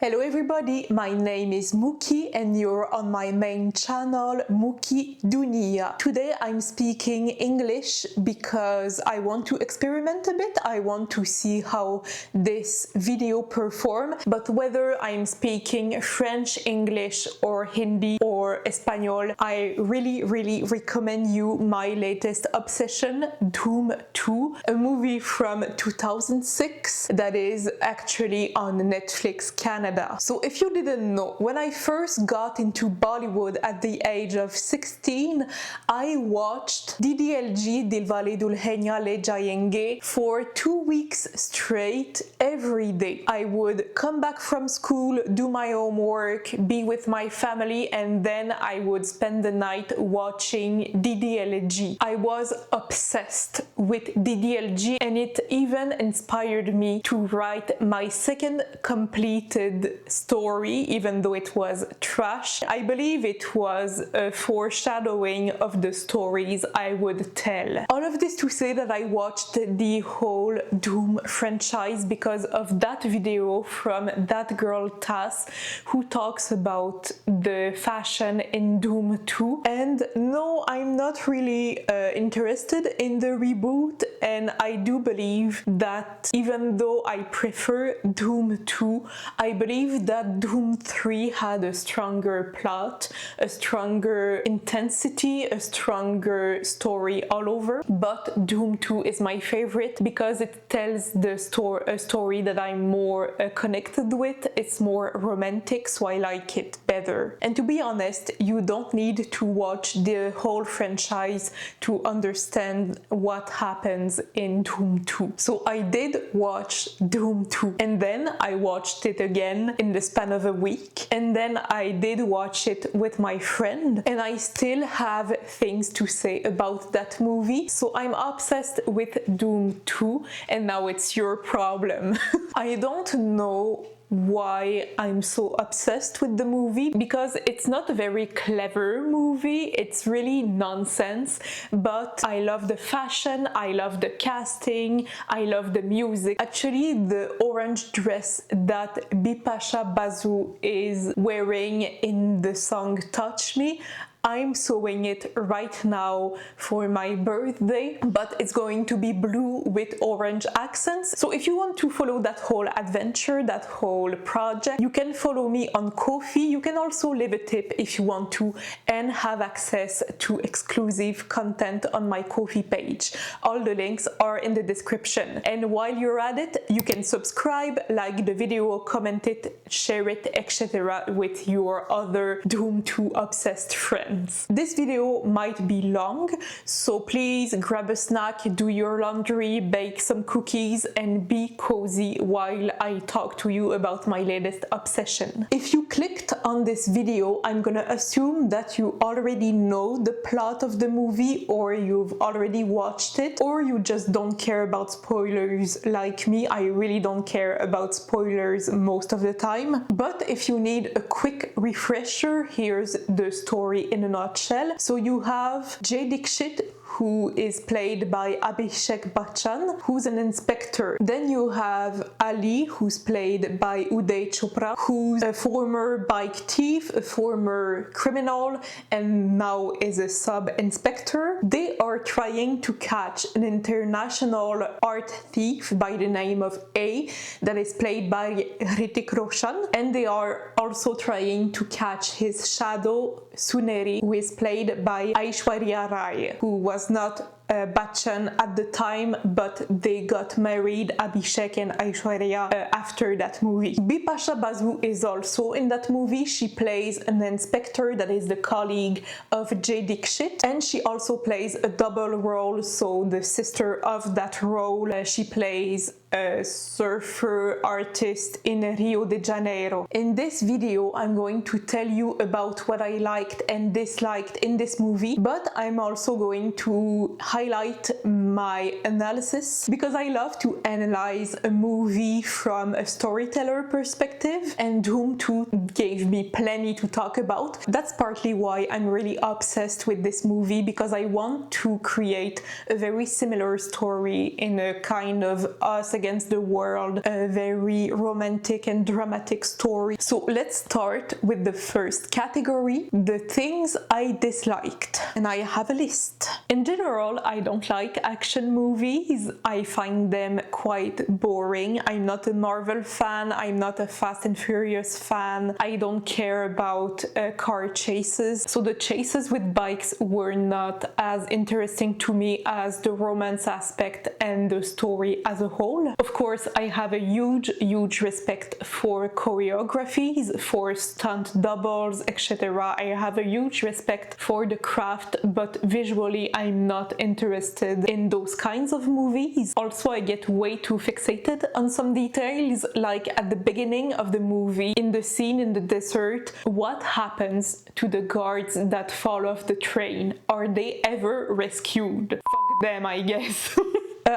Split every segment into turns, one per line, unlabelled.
Hello everybody, my name is Mouki and you're on my main channel Mouki Duniya. Today I'm speaking English because I want to experiment a bit. I want to see how this video perform, but whether I'm speaking French, English or Hindi or Espanol, I really recommend you my latest obsession, Dhoom 2, a movie from 2006 that is actually on Netflix Canada. So if you didn't know, when I first got into Bollywood at the age of 16, I watched DDLG Dilwale Dulhania Le Jayenge for 2 weeks straight every day. I would come back from school, do my homework, be with my family, and then I would spend the night watching DDLG. I was obsessed with DDLG and it even inspired me to write my second completed story, even though it was trash. I believe it was a foreshadowing of the stories I would tell. All of this to say that I watched the whole Dhoom franchise because of that video from that girl Tass who talks about the fashion in Dhoom 2. And no, I'm not really interested in the reboot, and I do believe that even though I prefer Dhoom 2, I believe that Dhoom 3 had a stronger plot, a stronger intensity, a stronger story all over, but Dhoom 2 is my favorite because it tells a story that I'm more connected with. It's more romantic, so I like it better. And to be honest, you don't need to watch the whole franchise to understand what happens in Dhoom 2. So I did watch Dhoom 2 and then I watched it again in the span of a week, and then I did watch it with my friend, and I still have things to say about that movie. So I'm obsessed with Dhoom 2 and now it's your problem. I don't know why I'm so obsessed with the movie, because it's not a very clever movie, it's really nonsense, but I love the fashion, I love the casting, I love the music. Actually, the orange dress that Bipasha Basu is wearing in the song Touch Me, I'm sewing it right now for my birthday, but it's going to be blue with orange accents. So if you want to follow that whole adventure, that whole project, you can follow me on Ko-fi. You can also leave a tip if you want to and have access to exclusive content on my Ko-fi page. All the links are in the description. And while you're at it, you can subscribe, like the video, comment it, share it, etc. with your other Dhoom 2 obsessed friends. This video might be long, so please grab a snack, do your laundry, bake some cookies, and be cozy while I talk to you about my latest obsession. If you clicked on this video, I'm gonna assume that you already know the plot of the movie, or you've already watched it, or you just don't care about spoilers like me. I really don't care about spoilers most of the time. But if you need a quick refresher, here's the story in a nutshell. So you have Jay Dixit, who is played by Abhishek Bachchan, who's an inspector. Then you have Ali, who's played by Uday Chopra, who's a former bike thief, a former criminal, and now is a sub-inspector. They are trying to catch an international art thief by the name of A, that is played by Hrithik Roshan, and they are also trying to catch his shadow, Suneri, who is played by Aishwarya Rai, who was not Bachchan at the time, but they got married, Abhishek and Aishwarya, after that movie. Bipasha Basu is also in that movie. She plays an inspector that is the colleague of Jay Dixit, and she also plays a double role, so the sister of that role. She plays a surfer artist in Rio de Janeiro. In this video, I'm going to tell you about what I liked and disliked in this movie, but I'm also going to highlight my analysis because I love to analyze a movie from a storyteller perspective, and Dhoom 2 gave me plenty to talk about. That's partly why I'm really obsessed with this movie, because I want to create a very similar story in a kind of us against the world, a very romantic and dramatic story. So let's start with the first category, the things I disliked. And I have a list. In general, I don't like action movies. I find them quite boring. I'm not a Marvel fan. I'm not a Fast and Furious fan. I don't care about car chases. So the chases with bikes were not as interesting to me as the romance aspect and the story as a whole. Of course, I have a huge respect for choreographies, for stunt doubles, etc. I have a huge respect for the craft, but visually I'm not interested in those kinds of movies. Also, I get way too fixated on some details, like at the beginning of the movie, in the scene in the desert, what happens to the guards that fall off the train? Are they ever rescued? Fuck them, I guess.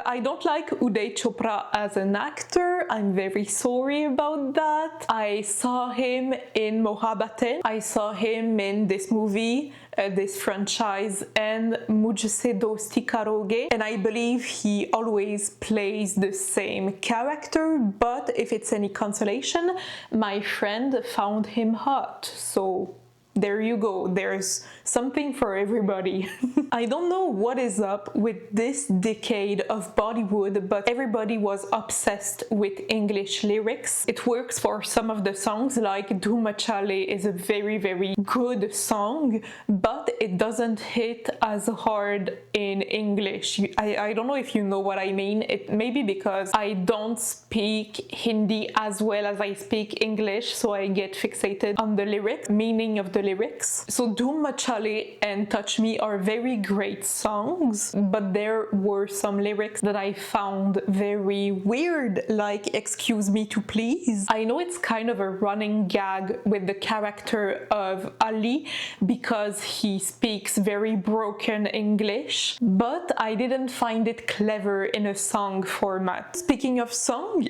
I don't like Uday Chopra as an actor. I'm very sorry about that. I saw him in Mohabbaten. I saw him in this movie, this franchise, and Mujhse Dosti Karoge, and I believe he always plays the same character, but if it's any consolation, my friend found him hot, so there you go, there's something for everybody. I don't know what is up with this decade of Bollywood, but everybody was obsessed with English lyrics. It works for some of the songs, like Dhoom Chale is a very good song, but it doesn't hit as hard in English. I don't know if you know what I mean. It may be because I don't speak Hindi as well as I speak English, so I get fixated on the lyric, meaning of the lyrics. So Dhoom Chale and Touch Me are very great songs, but there were some lyrics that I found very weird, like excuse me to please. I know it's kind of a running gag with the character of Ali because he speaks very broken English, but I didn't find it clever in a song format. Speaking of song,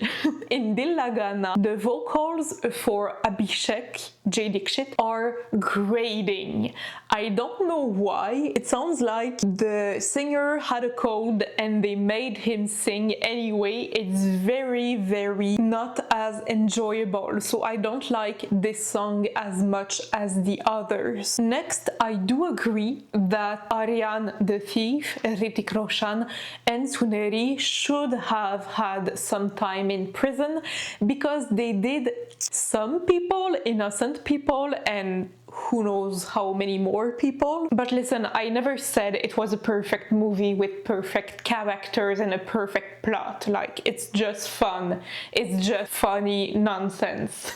in Dil Lagana, the vocals for Abhishek J. Dixit are grating. I don't know why. It sounds like the singer had a cold and they made him sing anyway. It's very not as enjoyable, so I don't like this song as much as the others. Next, I do agree that Aryan the Thief, Hrithik Roshan and Suneri should have had some time in prison because they did some people, innocent people, and who knows how many more people. But listen, I never said it was a perfect movie with perfect characters and a perfect plot. Like, it's just fun. It's just funny nonsense.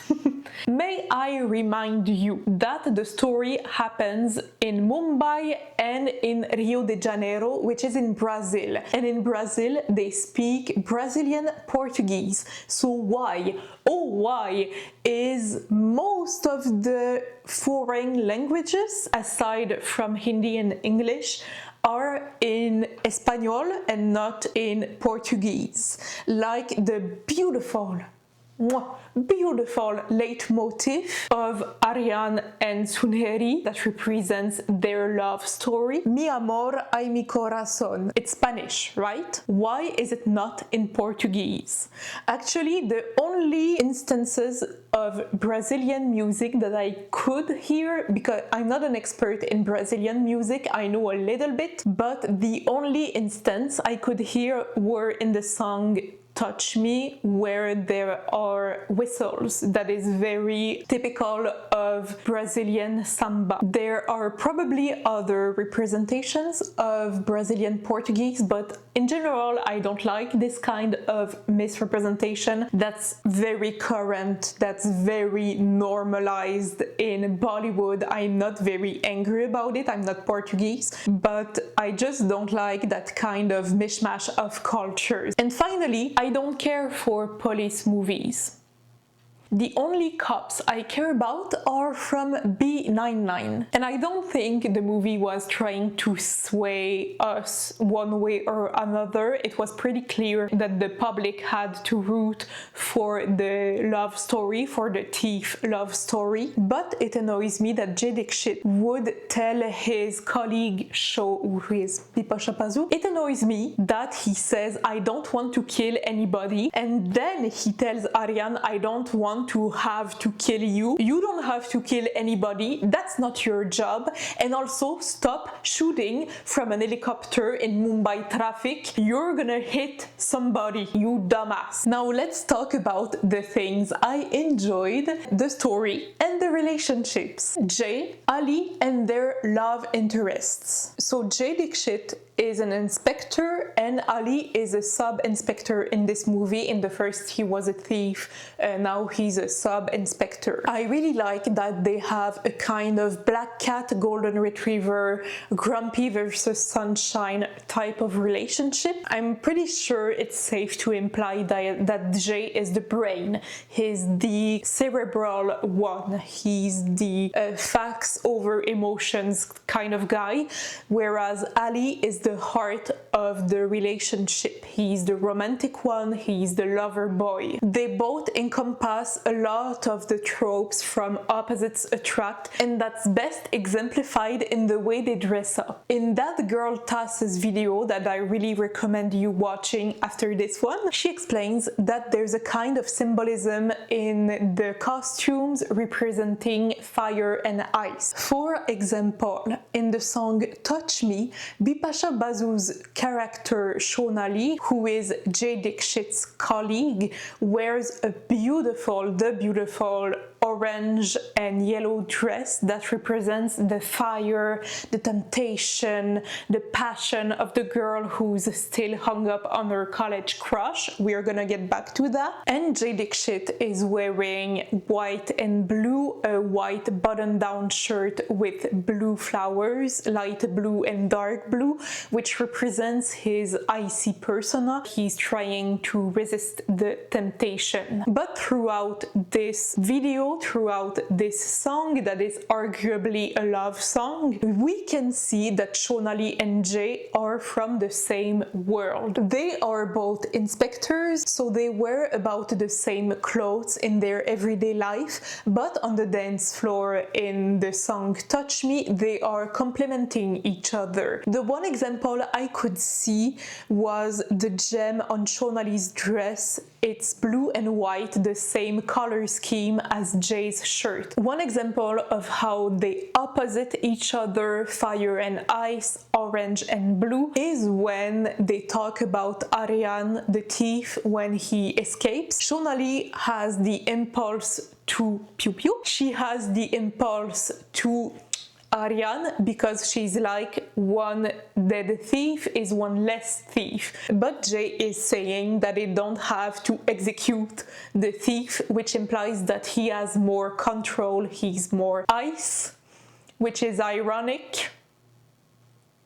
May I remind you that the story happens in Mumbai and in Rio de Janeiro, which is in Brazil. And in Brazil, they speak Brazilian Portuguese. So why? Oh, why is most of the foreign languages, aside from Hindi and English, are in Espanol and not in Portuguese? Like the beautiful leitmotif of Aryan and Suneri that represents their love story. Mi amor ay mi corazón. It's Spanish, right? Why is it not in Portuguese? Actually, the only instances of Brazilian music that I could hear, because I'm not an expert in Brazilian music, I know a little bit, but the only instance I could hear were in the song Touch Me, where there are whistles. That is very typical of Brazilian samba. There are probably other representations of Brazilian Portuguese, but in general, I don't like this kind of misrepresentation. That's very current, that's very normalized in Bollywood. I'm not very angry about it, I'm not Portuguese, but I just don't like that kind of mishmash of cultures. And finally, I don't care for police movies. The only cops I care about are from B99. And I don't think the movie was trying to sway us one way or another. It was pretty clear that the public had to root for the love story, for the thief love story. But it annoys me that Jay Dixit would tell his colleague who is Bipasha Pazu, it annoys me that he says, I don't want to kill anybody, and then he tells Aryan, I don't want to have to kill you. You don't have to kill anybody. That's not your job. And also stop shooting from an helicopter in Mumbai traffic. You're gonna hit somebody, you dumbass. Now let's talk about the things I enjoyed, the story and the relationships. Jay, Ali and their love interests. So Jay Dixit is an inspector and Ali is a sub-inspector in this movie. In the first he was a thief, now he's a sub-inspector. I really like that they have a kind of black cat, golden retriever, grumpy versus sunshine type of relationship. I'm pretty sure it's safe to imply that Jay is the brain, he's the cerebral one, he's the facts over emotions kind of guy, whereas Ali is the heart of the relationship. He's the romantic one, he's the lover boy. They both encompass a lot of the tropes from Opposites Attract, and that's best exemplified in the way they dress up. In that girl Tass's video that I really recommend you watching after this one, she explains that there's a kind of symbolism in the costumes representing fire and ice. For example, in the song Touch Me, Bipasha Bazu's character Shonali, who is Jay Dixit's colleague, wears the beautiful orange and yellow dress that represents the fire, the temptation, the passion of the girl who's still hung up on her college crush. We're gonna get back to that. And Jay Dixit is wearing white and blue, a white button-down shirt with blue flowers, light blue and dark blue, which represents his icy persona. He's trying to resist the temptation. But throughout this video, throughout this song that is arguably a love song, we can see that Shonali and Jay are from the same world. They are both inspectors, so they wear about the same clothes in their everyday life, but on the dance floor in the song Touch Me, they are complementing each other. The one example I could see was the gem on Shonali's dress. It's blue and white, the same color scheme as Jay's shirt. One example of how they opposite each other, fire and ice, orange and blue, is when they talk about Aryan, the thief, when he escapes. Shonali has the impulse to pew pew. She has the impulse to Aryan because she's like, one dead thief is one less thief. But Jay is saying that they don't have to execute the thief, which implies that he has more control, he's more ice, which is ironic.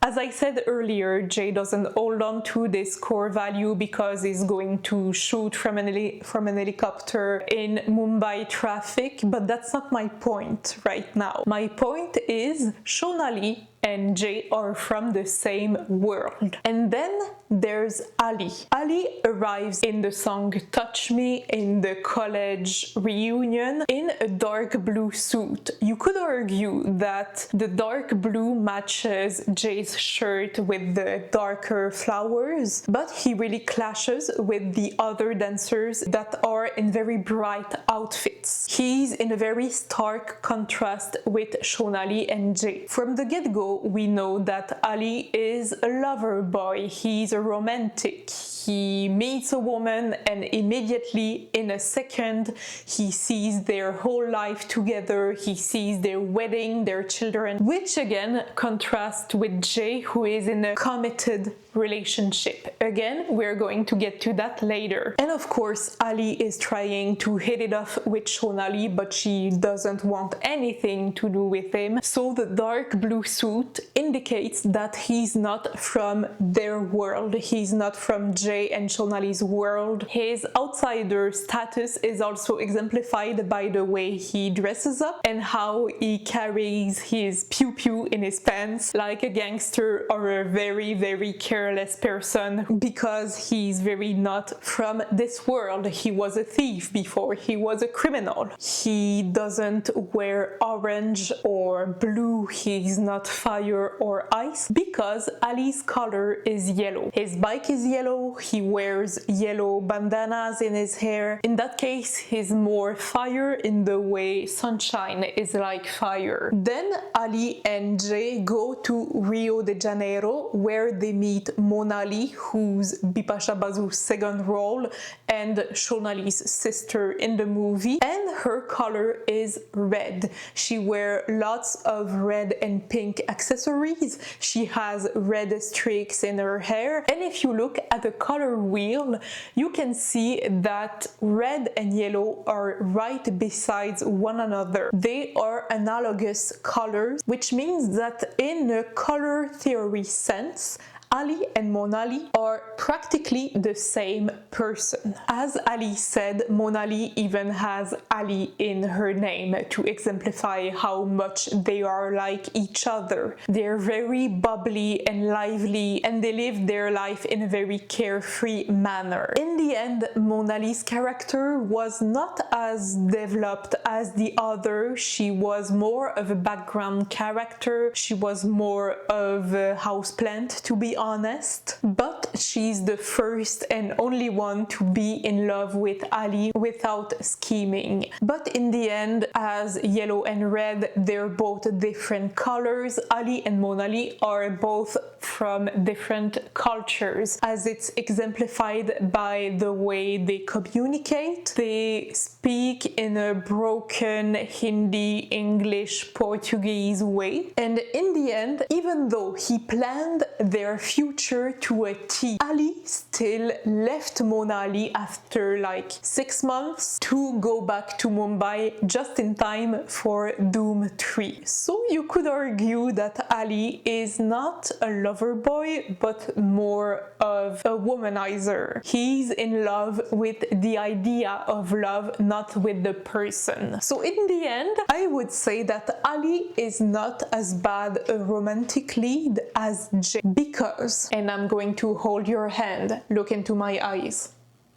As I said earlier, Jay doesn't hold on to this core value because he's going to shoot from an helicopter in Mumbai traffic, but that's not my point right now. My point is Shonali and Jay are from the same world. And then there's Ali. Ali arrives in the song Touch Me in the college reunion in a dark blue suit. You could argue that the dark blue matches Jay's shirt with the darker flowers, but he really clashes with the other dancers that are in very bright outfits. He's in a very stark contrast with Shonali and Jay. From the get-go, we know that Ali is a lover boy, he's a romantic. He meets a woman and immediately, in a second, he sees their whole life together, he sees their wedding, their children, which again contrasts with Jay, who is in a committed relationship. Again, we're going to get to that later. And of course, Ali is trying to hit it off with Shonali, but she doesn't want anything to do with him. So the dark blue suit suit indicates that he's not from their world. He's not from Jay and Shonali's world. His outsider status is also exemplified by the way he dresses up and how he carries his pew-pew in his pants like a gangster or a very, very careless person, because he's very not from this world. He was a thief before, he was a criminal. He doesn't wear orange or blue, he's not fire or ice, because Ali's color is yellow. His bike is yellow, he wears yellow bandanas in his hair. In that case, he's more fire in the way sunshine is like fire. Then Ali and Jay go to Rio de Janeiro, where they meet Monali, who's Bipasha Bazu's second role and Shonali's sister in the movie, and her color is red. She wears lots of red and pink accessories. She has red streaks in her hair, and if you look at the color wheel, you can see that red and yellow are right besides one another. They are analogous colors, which means that in a color theory sense, Ali and Monali are practically the same person. As Ali said, Monali even has Ali in her name to exemplify how much they are like each other. They're very bubbly and lively, and they live their life in a very carefree manner. In the end, Monali's character was not as developed as the other. She was more of a background character. She was more of a houseplant, to be honest, but she's the first and only one to be in love with Ali without scheming. But in the end, as yellow and red, they're both different colors. Ali and Monali are both from different cultures, as it's exemplified by the way they communicate. They speak in a broken Hindi, English, Portuguese way, and in the end, even though he planned their future to a T, Ali still left Monali after like 6 months to go back to Mumbai just in time for Dhoom 3. So you could argue that Ali is not a lover boy, but more of a womanizer. He's in love with the idea of love, not with the person. So in the end, I would say that Ali is not as bad a romantic lead as Jay, because, and I'm going to hold your hand, look into my eyes,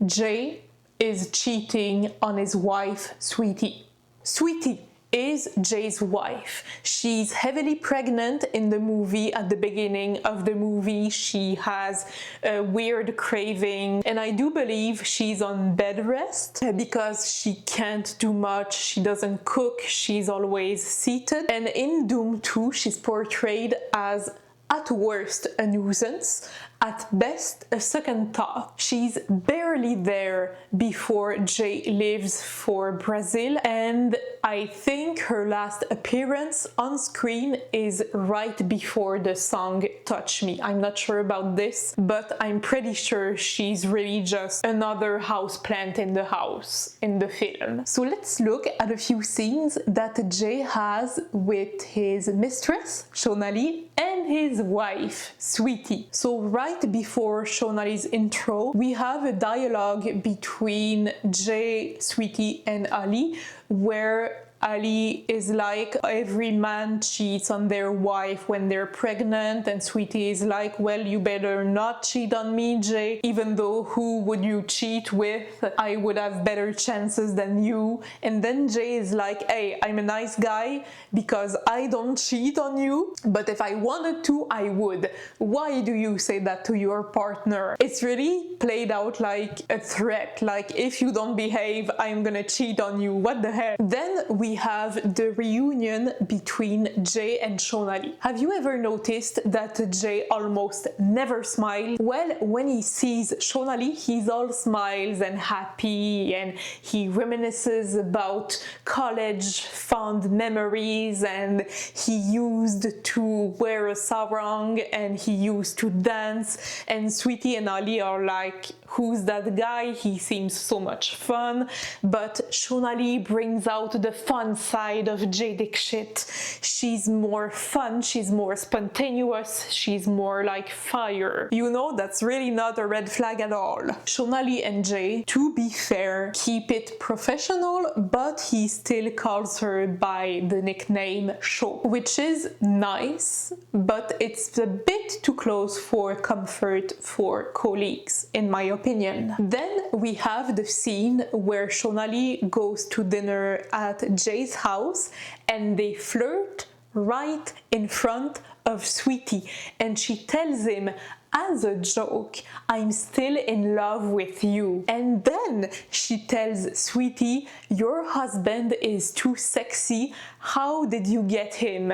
Jay is cheating on his wife, Sweetie. Sweetie is Jay's wife. She's heavily pregnant in the movie. At the beginning of the movie, she has a weird craving, and I do believe she's on bed rest because she can't do much. She doesn't cook, she's always seated. And in Dhoom 2, she's portrayed as, at worst, a nuisance, at best a second thought. She's barely there before Jay leaves for Brazil, and I think her last appearance on screen is right before the song Touch Me. I'm not sure about this, but I'm pretty sure she's really just another houseplant in the house in the film. So let's look at a few scenes that Jay has with his mistress, Shonali, and his wife, Sweetie. So right before Shonali's intro, we have a dialogue between Jay, Sweetie, and Ali, where Ali is like, every man cheats on their wife when they're pregnant, and Sweetie is like, well, you better not cheat on me, Jay, even though who would you cheat with? I would have better chances than you. And then Jay is like, hey, I'm a nice guy because I don't cheat on you, but if I wanted to, I would. Why do you say that to your partner? It's really played out like a threat, like, if you don't behave, I'm gonna cheat on you. What the heck? Then we have the reunion between Jay and Shonali. Have you ever noticed that Jay almost never smiles? Well, when he sees Shonali, he's all smiles and happy, and he reminisces about college fond memories, and he used to wear a sarong, and he used to dance, and Sweetie and Ali are like, who's that guy? He seems so much fun. But Shonali brings brings out the fun side of Jay Dixit. She's more fun, she's more spontaneous, she's more like fire. You know, that's really not a red flag at all. Shonali and Jay, to be fair, keep it professional, but he still calls her by the nickname Sho, which is nice, but it's a bit too close for comfort for colleagues, in my opinion. Then we have the scene where Shonali goes to dinner at Jay's house and they flirt right in front of Sweetie, and she tells him as a joke, "I'm still in love with you." And then she tells Sweetie, "Your husband is too sexy. How did you get him?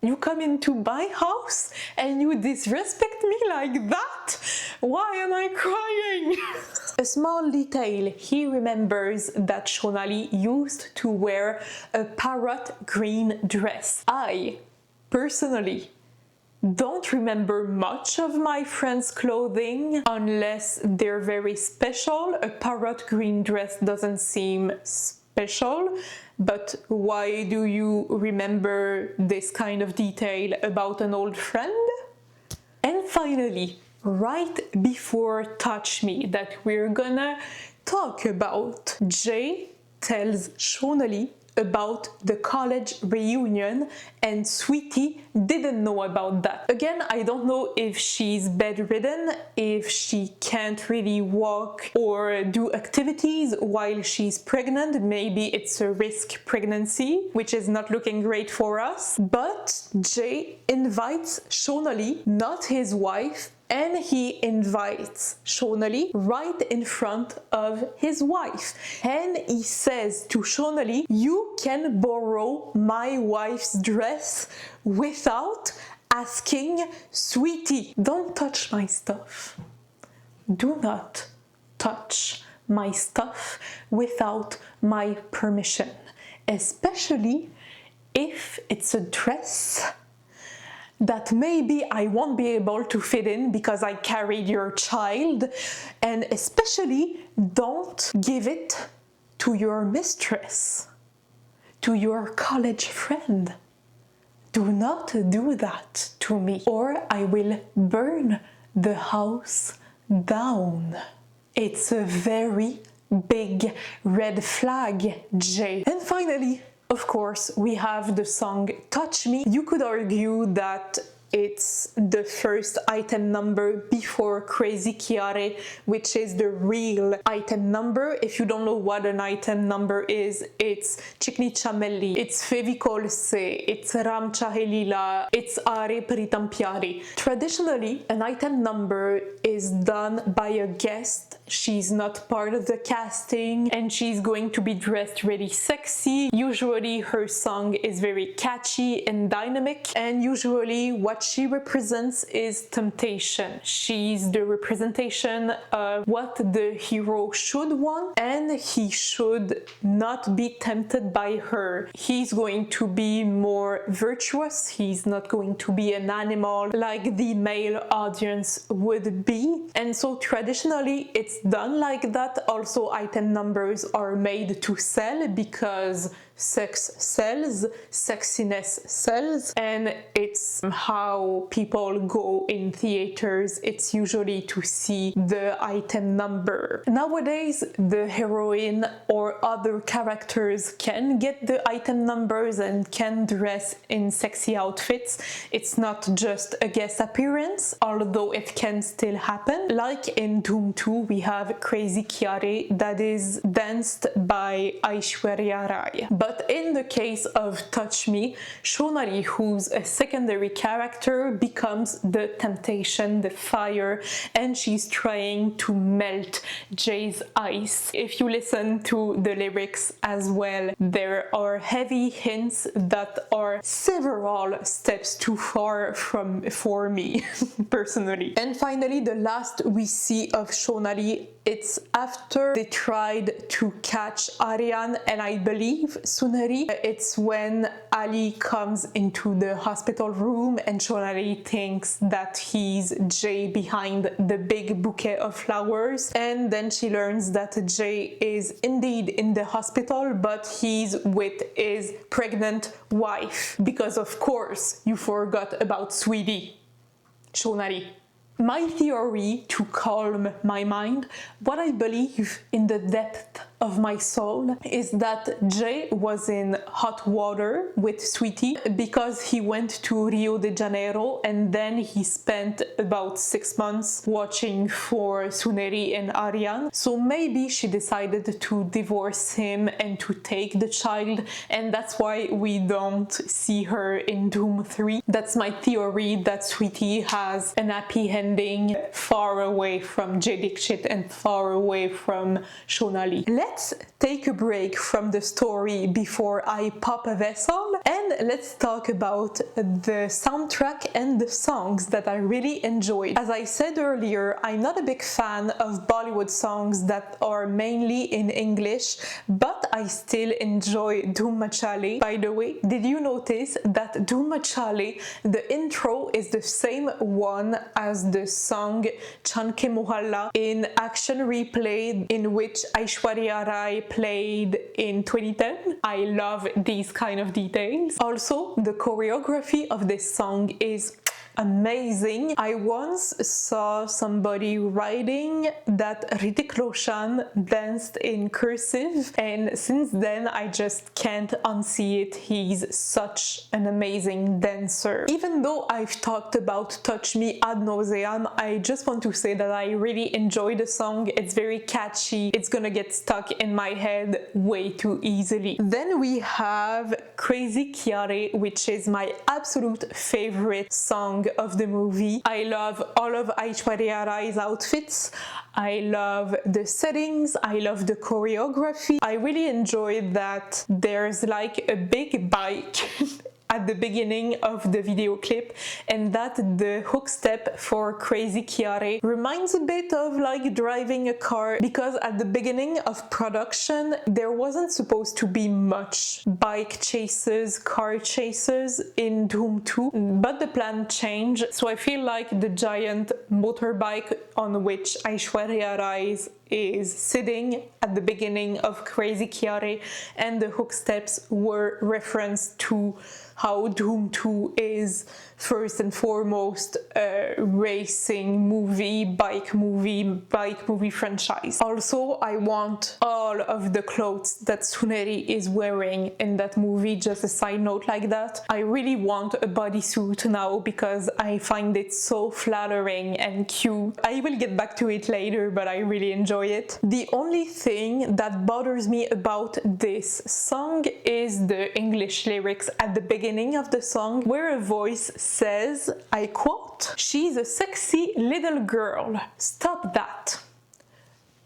You come into my house and you disrespect me like that? Why am I crying?" A small detail, he remembers that Shonali used to wear a parrot green dress. I, personally, don't remember much of my friends' clothing unless they're very special. A parrot green dress doesn't seem special, but why do you remember this kind of detail about an old friend? And finally, right before Touch Me that we're gonna talk about, Jay tells Shonali about the college reunion and Sweetie didn't know about that. Again, I don't know if she's bedridden, if she can't really walk or do activities while she's pregnant. Maybe it's a risk pregnancy, which is not looking great for us. But Jay invites Shonali, not his wife, and he invites Shonali right in front of his wife. And he says to Shonali, "You can borrow my wife's dress without asking Sweetie. Don't touch my stuff. Do not touch my stuff without my permission, especially if it's a dress that maybe I won't be able to fit in because I carried your child, and especially don't give it to your mistress, to your college friend. Do not do that to me, or I will burn the house down." It's a very big red flag, Jay. And finally, of course, we have the song Touch Me. You could argue that it's the first item number before Crazy Chiare, which is the real item number. If you don't know what an item number is, it's Chikni Chamelli, it's Fevicol Se, it's Ram Chahe Lila, it's Are Pritam Pyari. Traditionally, an item number is done by a guest. She's not part of the casting and she's going to be dressed really sexy. Usually her song is very catchy and dynamic, and usually what she represents is temptation. She's the representation of what the hero should want, and he should not be tempted by her. He's going to be more virtuous. He's not going to be an animal like the male audience would be. And so traditionally it's done like that. Also, item numbers are made to sell because sex sells, sexiness sells, and it's how people go in theaters. It's usually to see the item number. Nowadays, the heroine or other characters can get the item numbers and can dress in sexy outfits. It's not just a guest appearance, although it can still happen. Like in Dhoom 2, we have Crazy Chiare that is danced by Aishwarya Rai. But in the case of Touch Me, Shonali, who's a secondary character, becomes the temptation, the fire, and she's trying to melt Jay's ice. If you listen to the lyrics as well, there are heavy hints that are several steps too far for me, personally. And finally, the last we see of Shonali It's after they tried to catch Aryan and I believe Sunari. It's when Ali comes into the hospital room and Shonali thinks that he's Jay behind the big bouquet of flowers, and then she learns that Jay is indeed in the hospital, but he's with his pregnant wife, because of course you forgot about Sweetie, Shonali. My theory to calm my mind, what I believe in the depth of my soul, is that Jay was in hot water with Sweetie because he went to Rio de Janeiro and then he spent about 6 months watching for Suneri and Aryan. So maybe she decided to divorce him and to take the child, and that's why we don't see her in Dhoom 3. That's my theory, that Sweetie has an happy ending far away from Jay Dixit and far away from Shonali. Let's take a break from the story before I pop a vessel, and let's talk about the soundtrack and the songs that I really enjoyed. As I said earlier, I'm not a big fan of Bollywood songs that are mainly in English, but I still enjoy Dhoom Machale. By the way, did you notice that Dhoom Machale, the intro is the same one as the song Chanke Mohalla in Action Replay, in which Aishwarya Rai played in 2010. I love these kind of details. Also, the choreography of this song is amazing. I once saw somebody writing that Hrithik Roshan danced in cursive, and since then I just can't unsee it. He's such an amazing dancer. Even though I've talked about Touch Me ad nauseam, I just want to say that I really enjoy the song. It's very catchy. It's gonna get stuck in my head way too easily. Then we have Crazy Chiare, which is my absolute favorite song of the movie. I love all of Aishwarya Rai's outfits. I love the settings. I love the choreography. I really enjoy that there's like a big bike at the beginning of the video clip, and that the hook step for Crazy Chiare reminds a bit of like driving a car, because at the beginning of production there wasn't supposed to be much bike chases, car chases in Dhoom 2, but the plan changed, so I feel like the giant motorbike on which Aishwarya Rai is sitting at the beginning of Crazy Chiare and the hook steps were reference to how Dhoom 2 is first and foremost a racing movie, bike movie franchise. Also, I want all of the clothes that Suneri is wearing in that movie, just a side note like that. I really want a bodysuit now because I find it so flattering and cute. I will get back to it later, but I really enjoy it. The only thing that bothers me about this song is the English lyrics at the beginning of the song, where a voice says, I quote, "She's a sexy little girl. Stop that.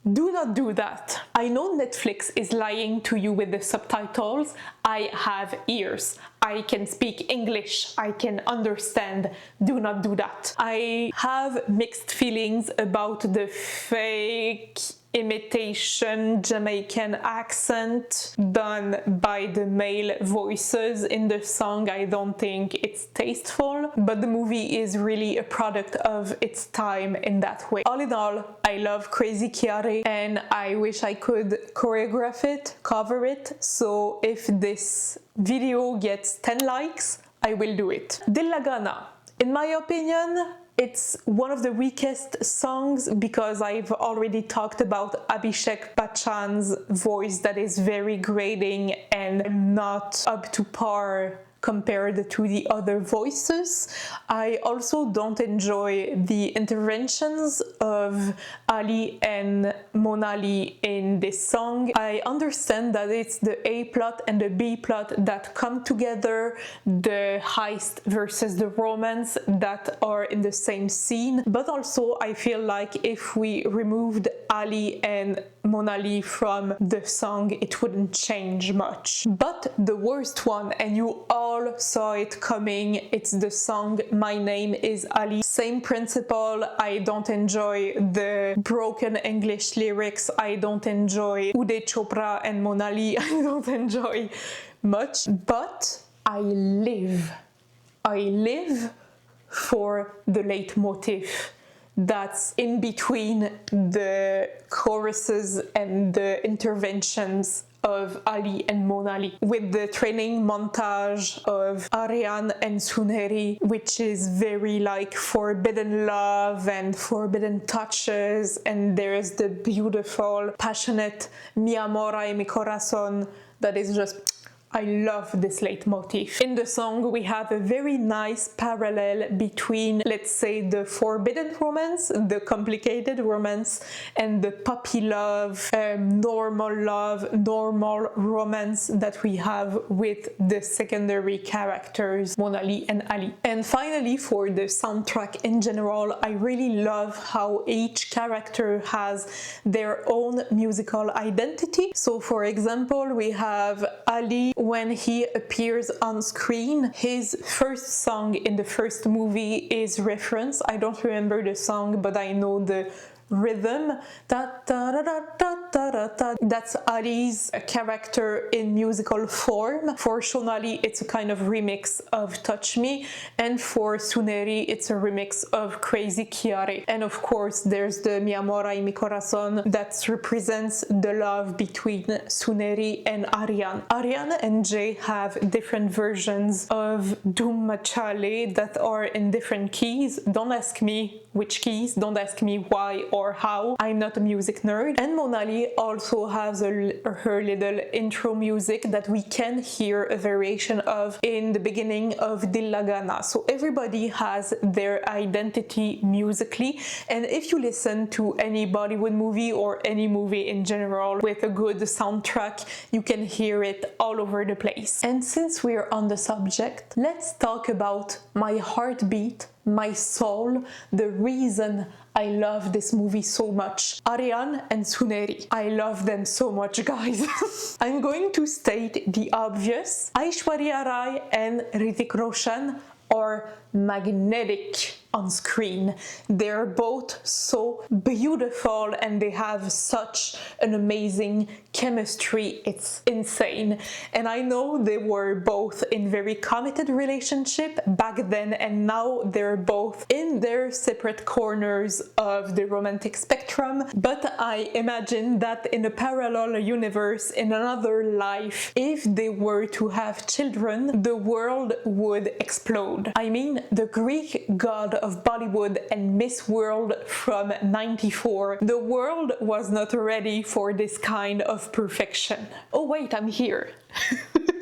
Do not do that." I know Netflix is lying to you with the subtitles. I have ears. I can speak English. I can understand. Do not do that. I have mixed feelings about the fake imitation Jamaican accent done by the male voices in the song. I don't think it's tasteful, but the movie is really a product of its time in that way. All in all, I love Crazy Chiare and I wish I could choreograph it, cover it, so if this video gets 10 likes, I will do it. Dilla Gana, in my opinion, it's one of the weakest songs because I've already talked about Abhishek Bachchan's voice that is very grating and not up to par compared to the other voices. I also don't enjoy the interventions of Ali and Monali in this song. I understand that it's the A plot and the B plot that come together, the heist versus the romance that are in the same scene, but also I feel like if we removed Ali and Monali from the song, it wouldn't change much. But the worst one, and you all saw it coming, it's the song My Name is Ali. Same principle, I don't enjoy the broken English lyrics, I don't enjoy Uday Chopra and Monali, I don't enjoy much, but I live for the leitmotiv that's in between the choruses and the interventions of Ali and Monali, with the training montage of Aryan and Suneri, which is very like forbidden love and forbidden touches, and there's the beautiful, passionate Mi amor y mi corazón that is just... I love this leitmotif. In the song, we have a very nice parallel between, let's say, the forbidden romance, the complicated romance, and the puppy love, normal romance that we have with the secondary characters, Monali and Ali. And finally, for the soundtrack in general, I really love how each character has their own musical identity. So, for example, we have Ali. When he appears on screen, his first song in the first movie is Reference. I don't remember the song, but I know the rhythm. That's Ali's character in musical form. For Shonali, it's a kind of remix of Touch Me, and for Suneri, it's a remix of Crazy Chiare. And of course, there's the Mi amor y mi corazón that represents the love between Suneri and Aryan. Aryan and Jay have different versions of Dhoom Machale that are in different keys. Don't ask me which keys, don't ask me why or how, I'm not a music nerd. And Monali also has her little intro music that we can hear a variation of in the beginning of Dilla Gana. So everybody has their identity musically, and if you listen to any Bollywood movie or any movie in general with a good soundtrack, you can hear it all over the place. And since we're on the subject, let's talk about my heartbeat, my soul, the reason I love this movie so much. Aryan and Suneri. I love them so much, guys. I'm going to state the obvious. Aishwarya Rai and Hrithik Roshan are magnetic on screen. They're both so beautiful and they have such an amazing chemistry. It's insane. And I know they were both in very committed relationship back then, and now they're both in their separate corners of the romantic spectrum. But I imagine that in a parallel universe, in another life, if they were to have children, the world would explode. I mean, the Greek god of Bollywood and Miss World from '94. The world was not ready for this kind of perfection. Oh wait, I'm here.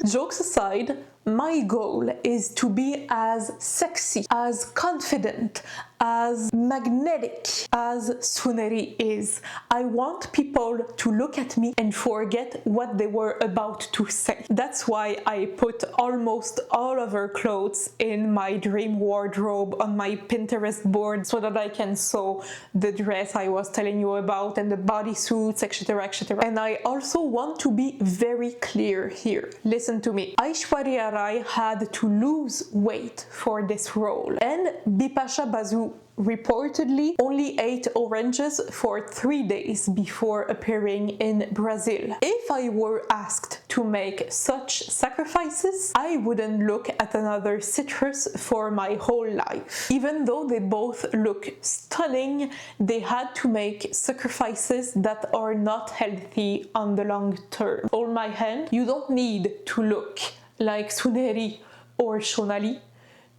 Jokes aside, my goal is to be as sexy, as confident, as magnetic as Suneri is. I want people to look at me and forget what they were about to say. That's why I put almost all of her clothes in my dream wardrobe on my Pinterest board so that I can sew the dress I was telling you about and the bodysuits, etc, etc. And I also want to be very clear here. Listen to me. Aishwarya Rai had to lose weight for this role, and Bipasha Basu reportedly only ate oranges for 3 days before appearing in Brazil. If I were asked to make such sacrifices, I wouldn't look at another citrus for my whole life. Even though they both look stunning, they had to make sacrifices that are not healthy on the long term. Hold my hand. You don't need to look like Suneri or Shonali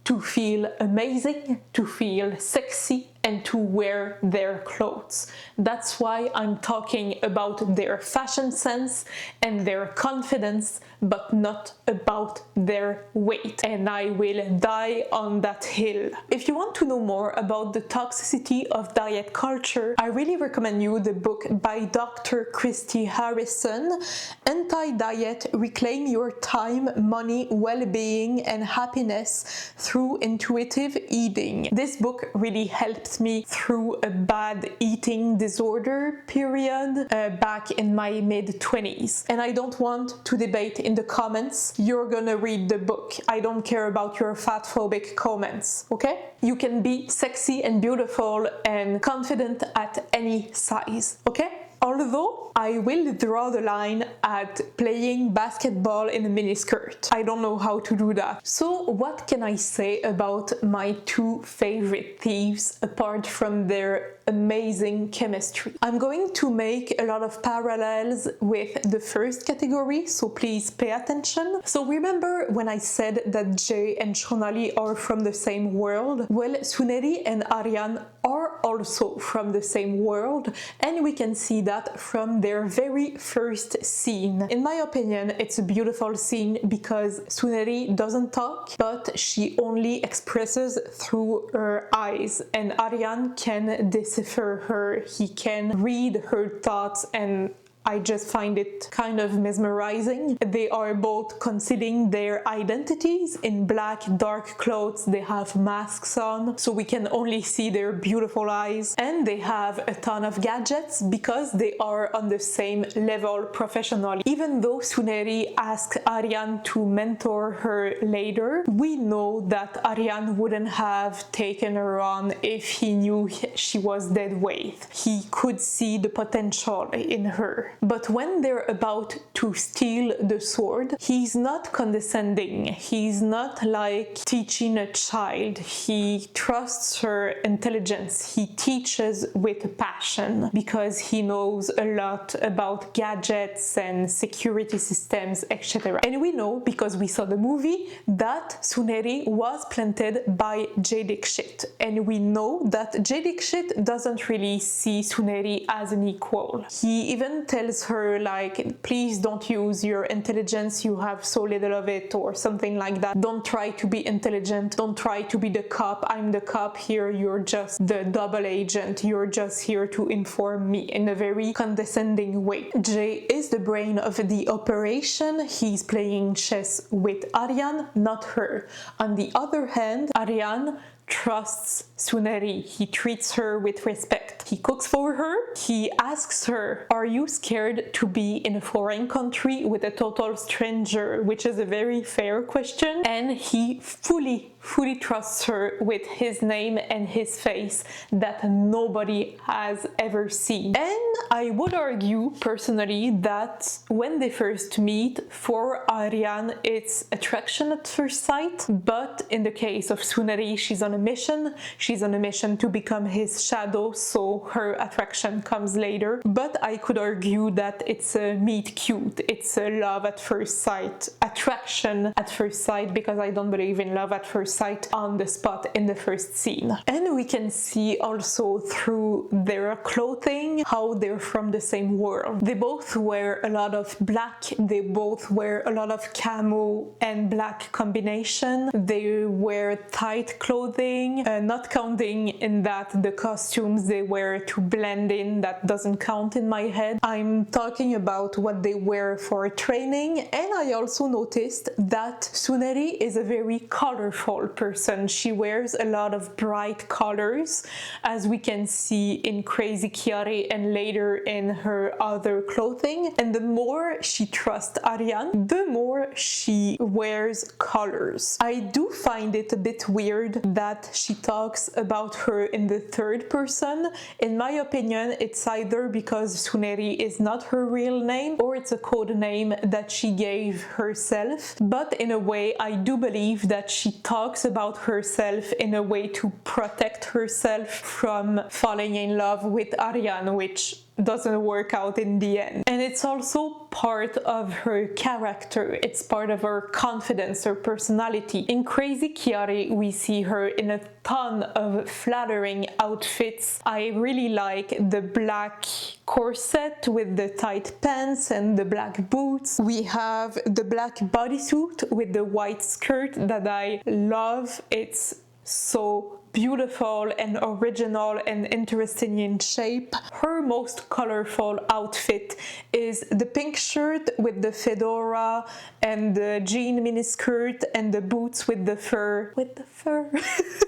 to feel amazing, to feel sexy, and to wear their clothes. That's why I'm talking about their fashion sense and their confidence, but not about their weight. And I will die on that hill. If you want to know more about the toxicity of diet culture, I really recommend you the book by Dr. Christy Harrison, Anti-Diet: Reclaim Your Time, Money, Well-Being and Happiness Through Intuitive Eating. This book really helped helped me through a bad eating disorder period back in my mid-20s. And I don't want to debate in the comments. You're gonna read the book. I don't care about your fatphobic comments, okay? You can be sexy and beautiful and confident at any size, okay? Although I will draw the line at playing basketball in a miniskirt. I don't know how to do that. So what can I say about my two favorite thieves apart from their amazing chemistry? I'm going to make a lot of parallels with the first category, so please pay attention. So remember when I said that Jay and Shonali are from the same world? Well, Suneri and Aryan are also from the same world, and we can see that from their very first scene. In my opinion, it's a beautiful scene because Suneri doesn't talk, but she only expresses through her eyes, and Aryan can decipher her. He can read her thoughts, and I just find it kind of mesmerizing. They are both concealing their identities in black, dark clothes. They have masks on, so we can only see their beautiful eyes. And they have a ton of gadgets because they are on the same level professionally. Even though Suneri asks Aryan to mentor her later, we know that Aryan wouldn't have taken her on if he knew she was dead weight. He could see the potential in her. But when they're about to steal the sword, he's not condescending. He's not like teaching a child. He trusts her intelligence. He teaches with passion because he knows a lot about gadgets and security systems, etc. And we know, because we saw the movie, that Suneri was planted by Jay Dixit. And we know that Jay Dixit doesn't really see Suneri as an equal. He even tells her, like, please don't use your intelligence, you have so little of it, or something like that. Don't try to be intelligent, don't try to be the cop. I'm the cop here, you're just the double agent, you're just here to inform me, in a very condescending way. Jay is the brain of the operation. He's playing chess with Aryan, not her. On the other hand, Aryan trusts Suneri. He treats her with respect. He cooks for her. He asks her, are you scared to be in a foreign country with a total stranger? Which is a very fair question. And he fully trusts her with his name and his face that nobody has ever seen. And I would argue personally that when they first meet, for Aryan it's attraction at first sight, but in the case of Suneri, she's on a mission. She's on a mission to become his shadow, so her attraction comes later. But I could argue that it's a meet cute, it's a love at first sight, attraction at first sight, because I don't believe in love at first sight on the spot in the first scene. And we can see also through their clothing how they're from the same world. They both wear a lot of black, they both wear a lot of camo and black combination. They wear tight clothing, not counting in that the costumes they wear to blend in, that doesn't count in my head. I'm talking about what they wear for training. And I also noticed that Suneri is a very colorful person. She wears a lot of bright colors, as we can see in Crazy Chiari and later in her other clothing. And the more she trusts Aryan, the more she wears colors. I do find it a bit weird that she talks about her in the third person. In my opinion, it's either because Suneri is not her real name, or it's a code name that she gave herself. But in a way, I do believe that she talks about herself in a way to protect herself from falling in love with Aryan, which doesn't work out in the end. And it's also part of her character, it's part of her confidence, her personality. In Crazy Chiari, we see her in a ton of flattering outfits. I really like the black corset with the tight pants and the black boots. We have the black bodysuit with the white skirt that I love. It's so beautiful and original and interesting in shape. Her most colorful outfit is the pink shirt with the fedora and the jean miniskirt and the boots with the fur.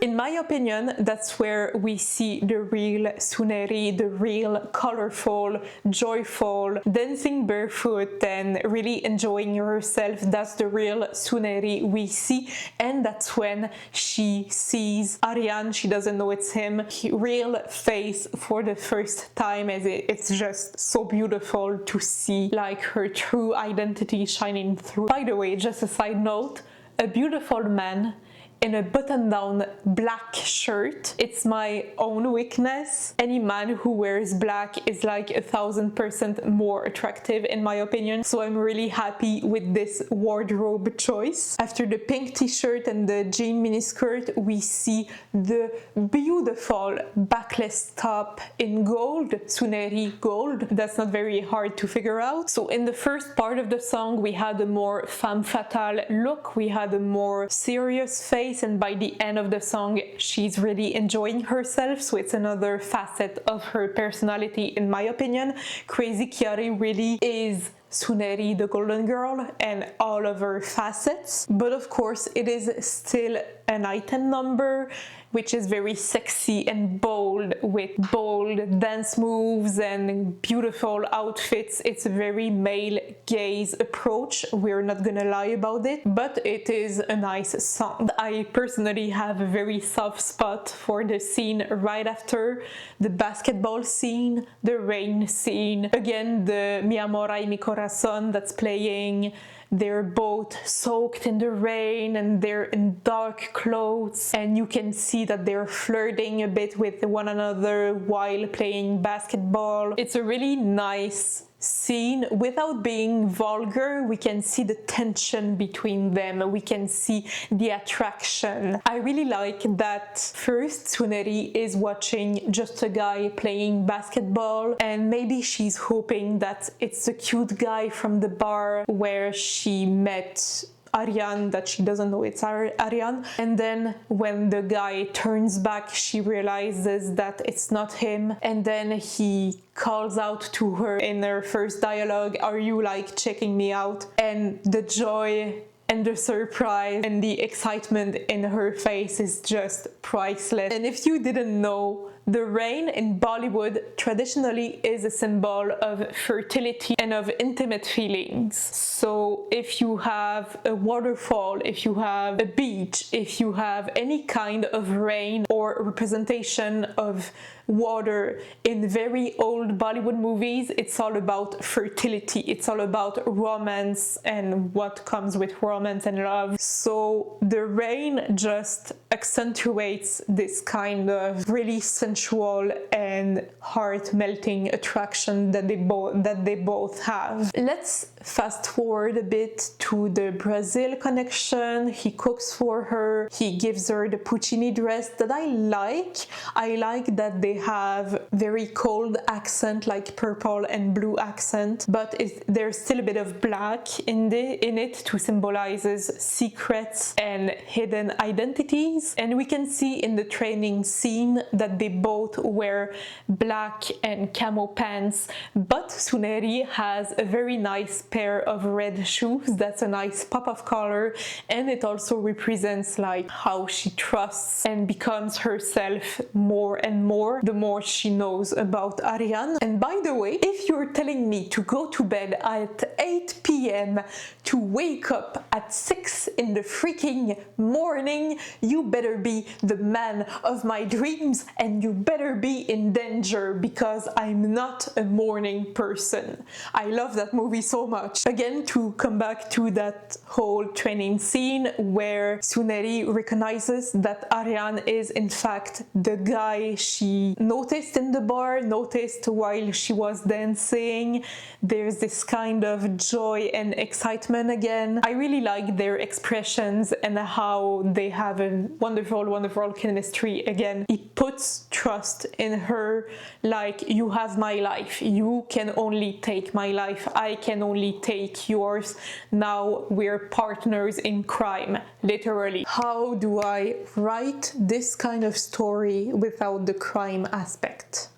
In my opinion, that's where we see the real Suneri, the real colorful, joyful, dancing barefoot and really enjoying herself. That's the real Suneri we see, and that's when she sees Aryan. She doesn't know it's him. Real face for the first time, as it's just so beautiful to see like her true identity shining through. By the way, just a side note, a beautiful man in a button-down black shirt. It's my own weakness. Any man who wears black is like 1000% more attractive in my opinion. So I'm really happy with this wardrobe choice. After the pink t-shirt and the jean miniskirt, we see the beautiful backless top in gold, Suneri gold. That's not very hard to figure out. So in the first part of the song, we had a more femme fatale look. We had a more serious face, and by the end of the song she's really enjoying herself, so it's another facet of her personality in my opinion. Crazy Chiari really is Suneri, the golden girl, and all of her facets, but of course it is still an item number which is very sexy and bold, with bold dance moves and beautiful outfits. It's a very male gaze approach, we're not gonna lie about it, but it is a nice song. I personally have a very soft spot for the scene right after, the basketball scene, the rain scene, again the Mi Amor y Mi Corazon that's playing. They're both soaked in the rain and they're in dark clothes, and you can see that they're flirting a bit with one another while playing basketball. It's a really nice scene. Without being vulgar, we can see the tension between them, we can see the attraction. I really like that first Suneri is watching just a guy playing basketball, and maybe she's hoping that it's the cute guy from the bar where she met Aryan, that she doesn't know it's Aryan, and then when the guy turns back she realizes that it's not him, and then he calls out to her in her first dialogue, "Are you like checking me out?" And the joy and the surprise and the excitement in her face is just priceless. And if you didn't know, the rain in Bollywood traditionally is a symbol of fertility and of intimate feelings. So if you have a waterfall, if you have a beach, if you have any kind of rain or representation of water in very old Bollywood movies, it's all about fertility, it's all about romance and what comes with romance and love. So the rain just accentuates this kind of really sensual and heart-melting attraction that they both have. Let's fast forward a bit to the Brazil connection. He cooks for her, he gives her the Puccini dress that I like. I like that they have very cold accent, like purple and blue accent, but there's still a bit of black in it to symbolize secrets and hidden identities. And we can see in the training scene that they both wear black and camo pants, but Suneri has a very nice pair of red shoes. That's a nice pop of color, and it also represents like how she trusts and becomes herself more and more the more she knows about Aryan. And by the way, if you're telling me to go to bed at 8 p.m. to wake up at 6 in the freaking morning, you better be the man of my dreams, and you better be in danger, because I'm not a morning person. I love that movie so much. Again, to come back to that whole training scene where Suneri recognizes that Aryan is in fact the guy she noticed in the bar, noticed while she was dancing. There's this kind of joy and excitement again. I really like their expressions and how they have a wonderful chemistry. Again, he puts trust in her, like, you have my life, you can only take my life, I can only me take yours, now we're partners in crime, literally. How do I write this kind of story without the crime aspect?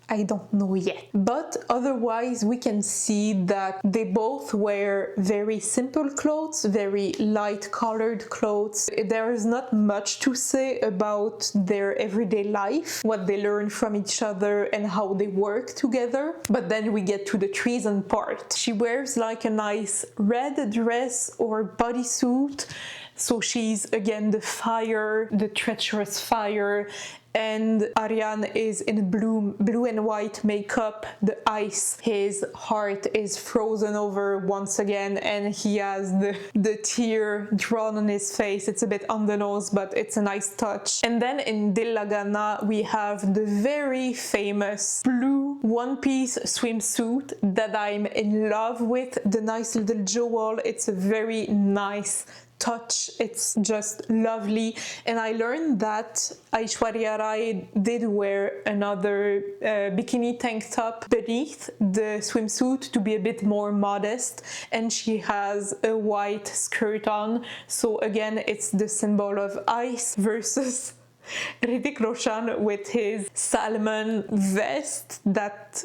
I don't know yet. But otherwise we can see that they both wear very simple clothes, very light colored clothes. There is not much to say about their everyday life, what they learn from each other and how they work together. But then we get to the treason part. She wears like a nice red dress or bodysuit. So she's again the fire, the treacherous fire, and Aryan is in blue and white makeup, the ice. His heart is frozen over once again, and he has the tear drawn on his face. It's a bit on the nose, but it's a nice touch. And then in Dillagana we have the very famous blue one-piece swimsuit that I'm in love with, the nice little jewel. It's a very nice touch, it's just lovely. And I learned that Aishwarya Rai did wear another bikini tank top beneath the swimsuit to be a bit more modest, and she has a white skirt on. So again, it's the symbol of ice versus Hrithik Roshan with his salmon vest that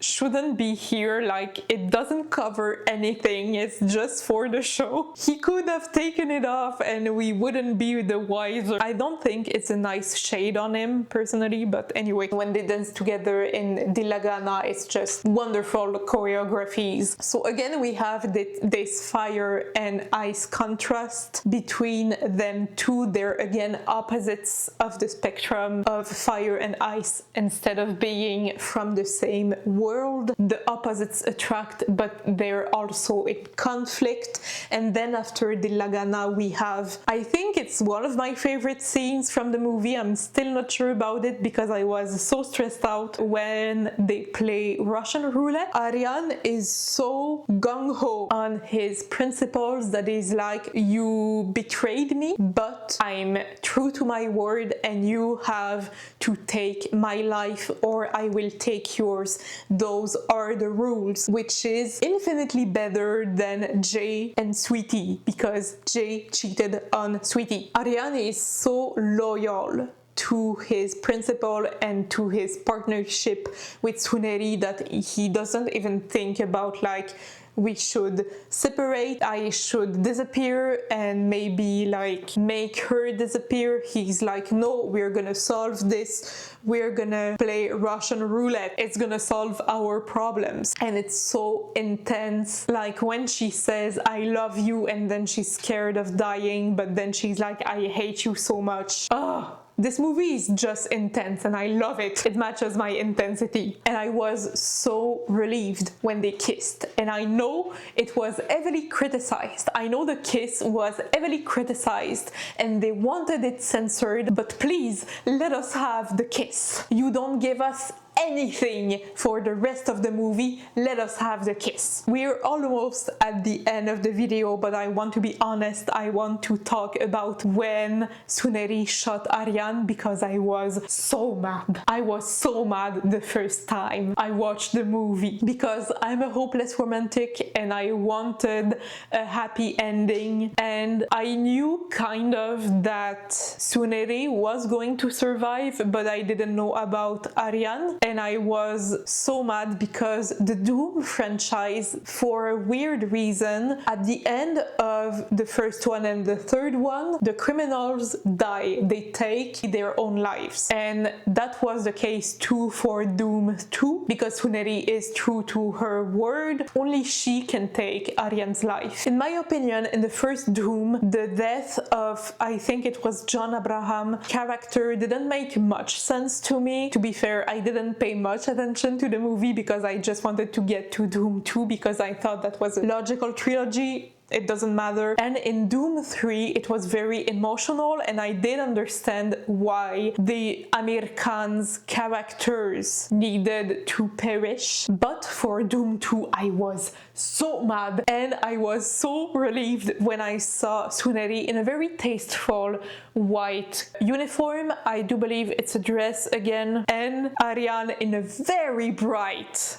shouldn't be here. Like, it doesn't cover anything, it's just for the show. He could have taken it off and we wouldn't be the wiser. I don't think it's a nice shade on him personally, but anyway, when they dance together in Dillagana, it's just wonderful choreographies. So again, we have this fire and ice contrast between them two. They're again opposites of the spectrum of fire and ice. Instead of being from the same world, the opposites attract, but they're also in conflict. And then after Dillagana we have, I think it's one of my favorite scenes from the movie. I'm still not sure about it because I was so stressed out when they play Russian roulette. Aryan is so gung-ho on his principles that is like, you betrayed me, but I'm true to my word and you have to take my life or I will take yours. Those are the rules, which is infinitely better than Jay and Sweetie, because Jay cheated on Sweetie. Aryan is so loyal to his principle and to his partnership with Suneri that he doesn't even think about like, we should separate, I should disappear and maybe like make her disappear. He's like, no, we're gonna solve this, we're gonna play Russian roulette, it's gonna solve our problems. And it's so intense, like when she says I love you and then she's scared of dying, but then she's like, I hate you so much. Oh, this movie is just intense and I love it. It matches my intensity. And I was so relieved when they kissed. And I know it was heavily criticized. I know the kiss was heavily criticized and they wanted it censored, but please let us have the kiss. You don't give us anything for the rest of the movie, let us have the kiss. We're almost at the end of the video, but I want to be honest, I want to talk about when Suneri shot Aryan because I was so mad. I was so mad the first time I watched the movie because I'm a hopeless romantic and I wanted a happy ending, and I knew kind of that Suneri was going to survive, but I didn't know about Aryan. And I was so mad because the Dhoom franchise, for a weird reason, at the end of the first one and the third one, the criminals die. They take their own lives. And that was the case too for Dhoom 2, because Suneri is true to her word. Only she can take Aryan's life. In my opinion, in the first Dhoom, the death of, I think it was John Abraham character didn't make much sense to me. To be fair, I didn't pay much attention to the movie because I just wanted to get to Dhoom 2 because I thought that was a logical trilogy. It doesn't matter. And in Dhoom 3 it was very emotional and I did understand why the Amir Khan's characters needed to perish. But for Dhoom 2 I was so mad, and I was so relieved when I saw Suneri in a very tasteful white uniform. I do believe it's a dress again, and Aryan in a very bright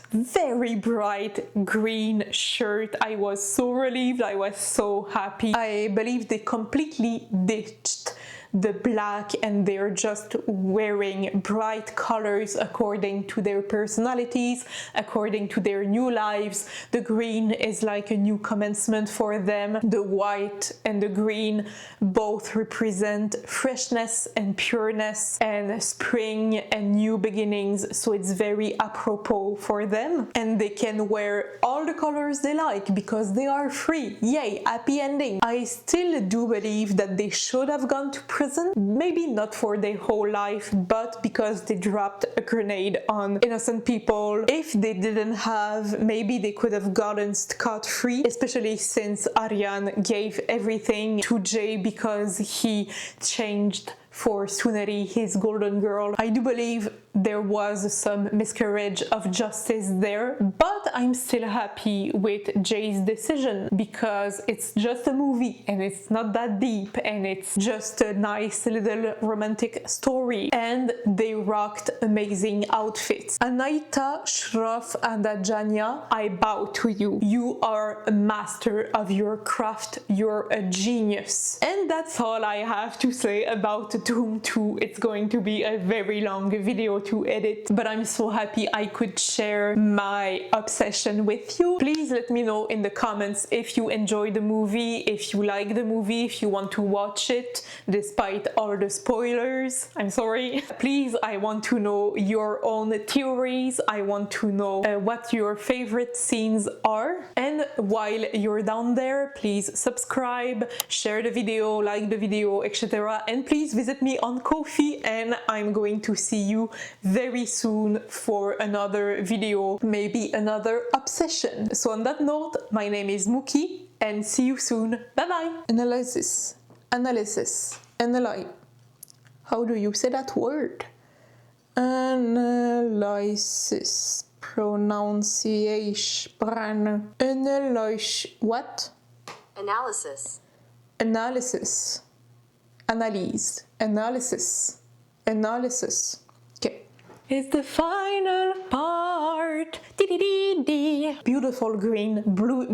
green shirt. I was so relieved, I was so happy. I believe they completely ditched the black and they're just wearing bright colors according to their personalities, according to their new lives. The green is like a new commencement for them. The white and the green both represent freshness and pureness and spring and new beginnings, so it's very apropos for them, and they can wear all the colors they like because they are free. Yay, happy ending. I still do believe that they should have gone to prison, maybe not for their whole life, but because they dropped a grenade on innocent people. If they didn't have, maybe they could have gotten scot-free, especially since Aryan gave everything to Jay because he changed for Suneri, his golden girl. I do believe there was some miscarriage of justice there, but I'm still happy with Jay's decision because it's just a movie and it's not that deep and it's just a nice little romantic story, and they rocked amazing outfits. Anaita, Shraf and Ajanya, I bow to you. You are a master of your craft, you're a genius. And that's all I have to say about Dhoom 2. It's going to be a very long video to edit, but I'm so happy I could share my obsession with you. Please let me know in the comments if you enjoyed the movie, if you like the movie, if you want to watch it despite all the spoilers. I'm sorry. Please, I want to know your own theories. I want to know what your favorite scenes are. And while you're down there, please subscribe, share the video, like the video, etc. And please visit me on Ko-fi, and I'm going to see you very soon for another video, maybe another obsession. So on that note, my name is Mouki and see you soon. Bye bye. Analysis, analyze. How do you say that word? Analysis, pronunciation, analyze, what?
Analysis.
Analysis, analyse, analysis. Okay. It's the final part. Beautiful green, blue.